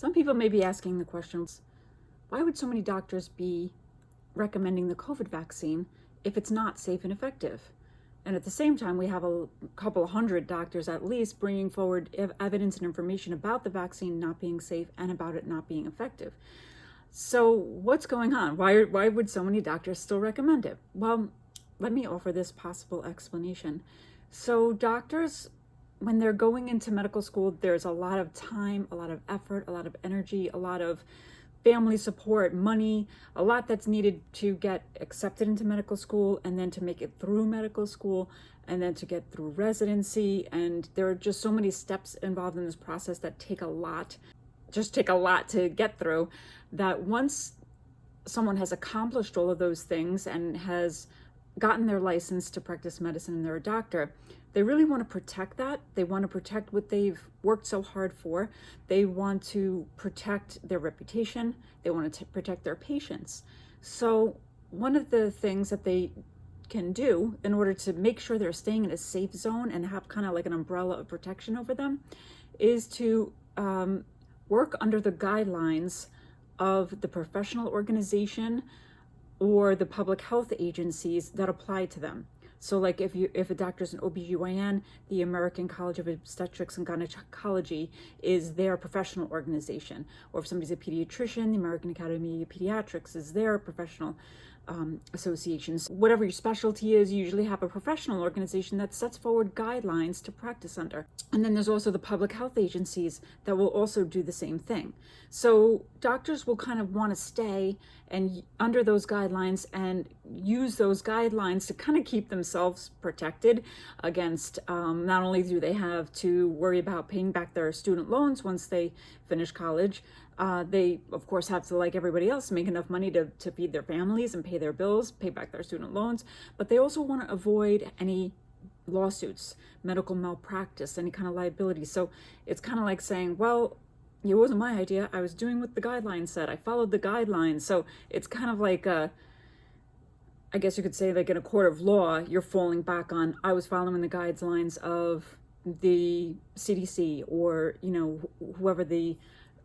Some people may be asking the questions, why would so many doctors be recommending the COVID vaccine if it's not safe and effective? And at the same time, we have a couple hundred doctors at least bringing forward evidence and information about the vaccine not being safe and about it not being effective. So what's going on? Why would so many doctors still recommend it? Well, let me offer this possible explanation. So doctors, when they're going into medical school, there's a lot of time, a lot of effort, a lot of energy, a lot of family support, money, a lot that's needed to get accepted into medical school and then to make it through medical school and then to get through residency. And there are just so many steps involved in this process that take a lot to get through, that once someone has accomplished all of those things and has gotten their license to practice medicine and they're a doctor, they really want to protect that. They want to protect what they've worked so hard for. They want to protect their reputation. They want to protect their patients. So one of the things that they can do in order to make sure they're staying in a safe zone and have kind of like an umbrella of protection over them is to work under the guidelines of the professional organization or the public health agencies that apply to them. So like if a doctor's an OBGYN, the American College of Obstetrics and Gynecology is their professional organization. Or if somebody's a pediatrician, the American Academy of Pediatrics is their professional associations. Whatever your specialty is, you usually have a professional organization that sets forward guidelines to practice under. And then there's also the public health agencies that will also do the same thing. So doctors will kind of want to stay and under those guidelines and use those guidelines to kind of keep themselves protected against not only do they have to worry about paying back their student loans once they finish college, they of course have to, like everybody else, make enough money to feed their families and pay their bills, pay back their student loans, but they also want to avoid any lawsuits, medical malpractice, any kind of liability. So it's kind of like saying, well, it wasn't my idea. I was doing what the guidelines said. I followed the guidelines. So it's kind of like I guess you could say, like in a court of law, you're falling back on, I was following the guidelines of the CDC or, whoever the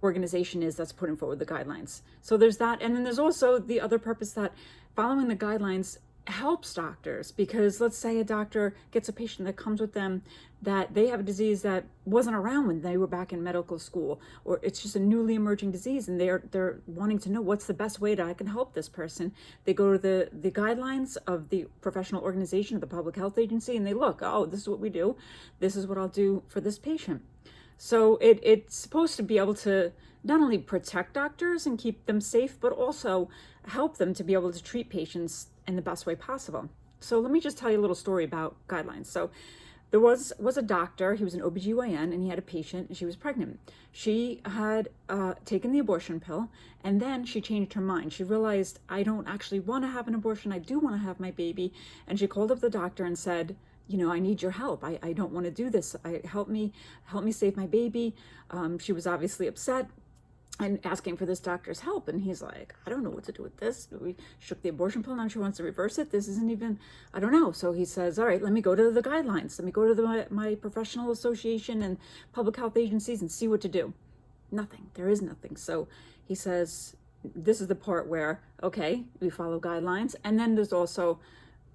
organization is that's putting forward the guidelines. So there's that. And then there's also the other purpose that following the guidelines helps doctors, because let's say a doctor gets a patient that comes with them that they have a disease that wasn't around when they were back in medical school, or it's just a newly emerging disease and they're wanting to know what's the best way that I can help this person. They go to the guidelines of the professional organization of the public health agency and they look, oh, this is what we do. This is what I'll do for this patient. So it's supposed to be able to not only protect doctors and keep them safe, but also help them to be able to treat patients in the best way possible. So let me just tell you a little story about guidelines. So there was a doctor, he was an OBGYN, and he had a patient, and she was pregnant. She had taken the abortion pill, and then she changed her mind. She realized, I don't actually want to have an abortion, I do want to have my baby. And she called up the doctor and said, I need your help. I don't want to do this. Help me save my baby. She was obviously upset and asking for this doctor's help. And he's like, I don't know what to do with this. We shook the abortion pill. Now she wants to reverse it. This isn't even, I don't know. So he says, all right, let me go to the guidelines. Let me go to my professional association and public health agencies and see what to do. Nothing. There is nothing. So he says, this is the part where, okay, we follow guidelines. And then there's also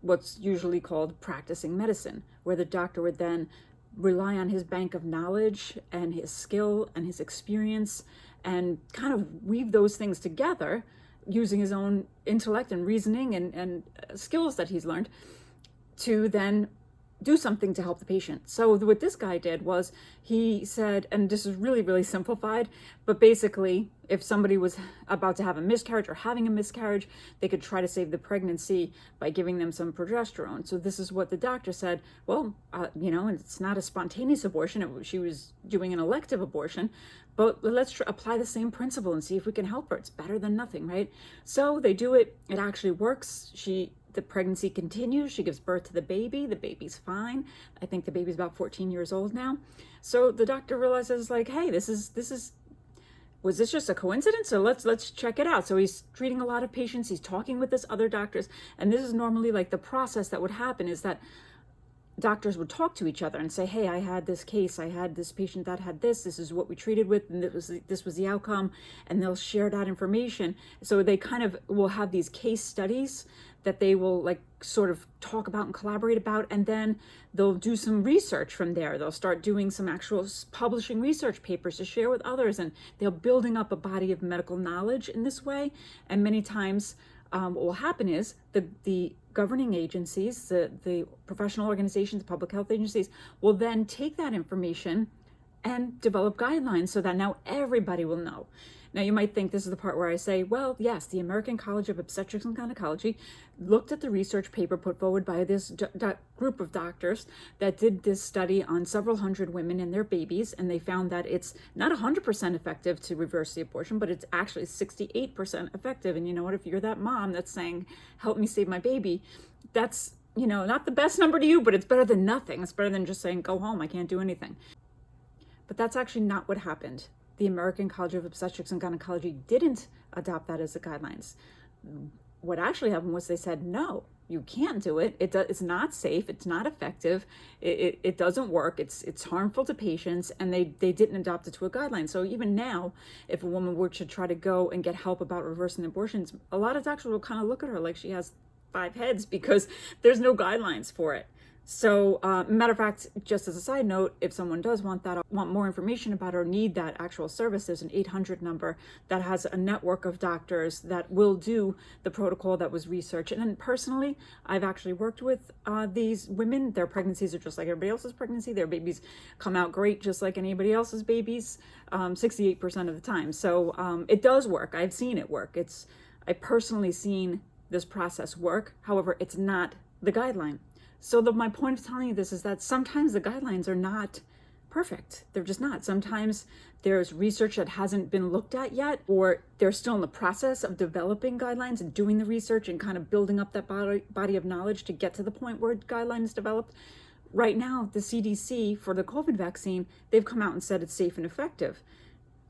what's usually called practicing medicine, where the doctor would then rely on his bank of knowledge and his skill and his experience and kind of weave those things together using his own intellect and reasoning and skills that he's learned to then do something to help the patient. So what this guy did was he said, and this is really, really simplified, but basically if somebody was about to have a miscarriage or having a miscarriage, they could try to save the pregnancy by giving them some progesterone. So this is what the doctor said, well, and it's not a spontaneous abortion. She was doing an elective abortion, but let's apply the same principle and see if we can help her. It's better than nothing, right? So they do it. It actually works. The pregnancy continues. She gives birth to the baby. The baby's fine. I think the baby's about 14 years old now. So the doctor realizes, like, hey, was this just a coincidence? So let's check it out. So he's treating a lot of patients. He's talking with this other doctors. And this is normally like the process that would happen is that doctors would talk to each other and say, hey, I had this case, I had this patient that had this is what we treated with, and this was the outcome, and they'll share that information. So they kind of will have these case studies that they will like sort of talk about and collaborate about, and then they'll do some research from there. They'll start doing some actual publishing research papers to share with others, and they're building up a body of medical knowledge in this way. And many times what will happen is the governing agencies, the professional organizations, public health agencies will then take that information and develop guidelines so that now everybody will know. Now you might think this is the part where I say, well, yes, the American College of Obstetrics and Gynecology looked at the research paper put forward by this group of doctors that did this study on several hundred women and their babies, and they found that it's not 100% effective to reverse the abortion, but it's actually 68% effective. And you know what, if you're that mom that's saying, help me save my baby, that's, you know, not the best number to you, but it's better than nothing. It's better than just saying, go home, I can't do anything. But that's actually not what happened. The American College of Obstetrics and Gynecology didn't adopt that as the guidelines. What actually happened was they said, no, you can't do it. It's not safe. It's not effective. It doesn't work. It's harmful to patients, and they didn't adopt it to a guideline. So even now, if a woman were to try to go and get help about reversing abortions, a lot of doctors will kind of look at her like she has 5 heads because there's no guidelines for it. So, matter of fact, just as a side note, if someone does want more information about or need that actual service, there's an 800 number that has a network of doctors that will do the protocol that was researched. And then personally, I've actually worked with these women. Their pregnancies are just like everybody else's pregnancy. Their babies come out great, just like anybody else's babies, 68% of the time. So it does work. I've seen it work. I've personally seen this process work. However, it's not the guideline. So my point of telling you this is that sometimes the guidelines are not perfect. They're just not. Sometimes there's research that hasn't been looked at yet, or they're still in the process of developing guidelines and doing the research and kind of building up that body of knowledge to get to the point where guidelines is developed. Right now, the CDC for the COVID vaccine, they've come out and said it's safe and effective.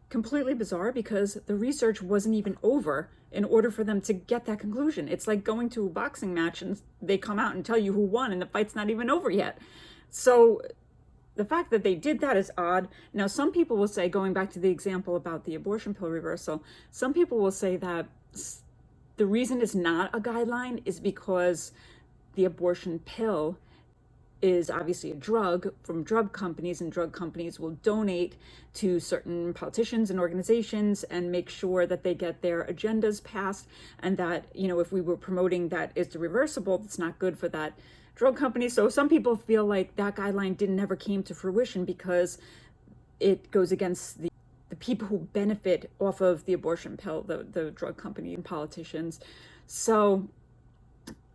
Completely bizarre because the research wasn't even over in order for them to get that conclusion. It's like going to a boxing match and they come out and tell you who won and the fight's not even over yet. So the fact that they did that is odd. Now, some people will say, going back to the example about the abortion pill reversal, some people will say that the reason it's not a guideline is because the abortion pill is obviously a drug from drug companies, and drug companies will donate to certain politicians and organizations and make sure that they get their agendas passed, and that, you know, if we were promoting that it's reversible, it's not good for that drug company. So some people feel like that guideline never came to fruition because it goes against the people who benefit off of the abortion pill, the drug company and politicians. So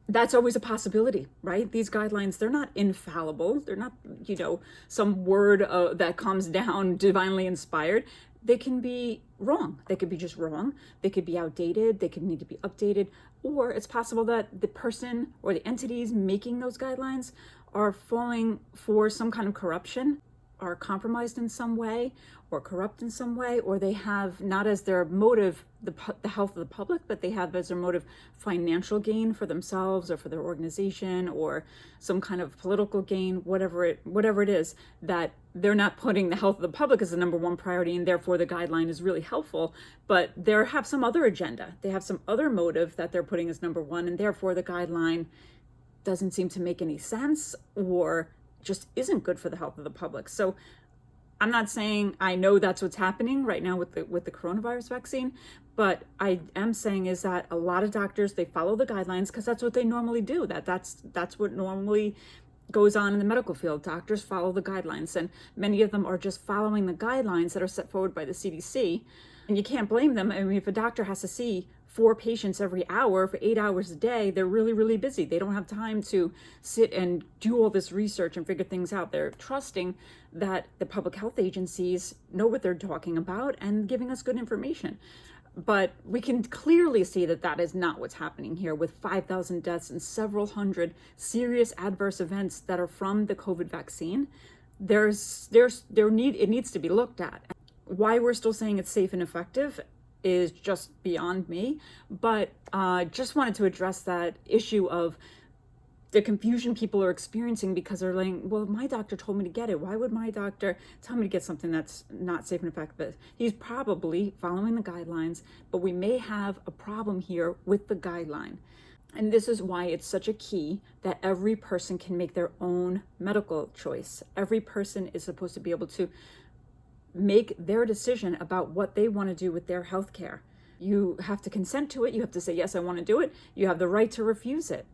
that's always a possibility, right? These guidelines, they're not infallible. They're not, you know, some word that comes down divinely inspired. They can be wrong. They could be just wrong. They could be outdated. They could need to be updated. Or it's possible that the person or the entities making those guidelines are falling for some kind of corruption, are compromised in some way, or corrupt in some way, or they have not as their motive the health of the public, but they have as their motive financial gain for themselves or for their organization, or some kind of political gain, whatever it is, that they're not putting the health of the public as the number one priority, and therefore the guideline is really helpful, but they have some other agenda. They have some other motive that they're putting as number one, and therefore the guideline doesn't seem to make any sense or just isn't good for the health of the public. So I'm not saying I know that's what's happening right now with the coronavirus vaccine, but I am saying is that a lot of doctors, they follow the guidelines because that's what they normally do. That's what normally goes on in the medical field. Doctors follow the guidelines, and many of them are just following the guidelines that are set forward by the CDC. And you can't blame them. I mean, if a doctor has to see 4 patients every hour for 8 hours a day, they're really, really busy. They don't have time to sit and do all this research and figure things out. They're trusting that the public health agencies know what they're talking about and giving us good information. But we can clearly see that that is not what's happening here, with 5,000 deaths and several hundred serious adverse events that are from the COVID vaccine. It needs to be looked at. Why we're still saying it's safe and effective is just beyond me, but just wanted to address that issue of the confusion people are experiencing because they're like, well, my doctor told me to get it. Why would my doctor tell me to get something that's not safe and effective? He's probably following the guidelines, but we may have a problem here with the guideline. And this is why it's such a key that every person can make their own medical choice. Every person is supposed to be able to make their decision about what they want to do with their health care. You have to consent to it. You have to say, yes, I want to do it. You have the right to refuse it.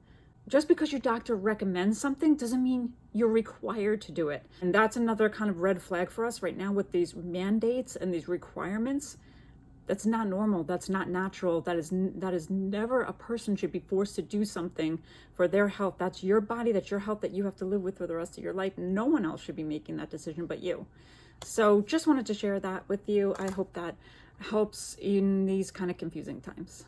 Just because your doctor recommends something doesn't mean you're required to do it. And that's another kind of red flag for us right now with these mandates and these requirements. That's not normal. That's not natural. That is never a person should be forced to do something for their health. That's your body, that's your health that you have to live with for the rest of your life. No one else should be making that decision but you. So just wanted to share that with you. I hope that helps in these kind of confusing times.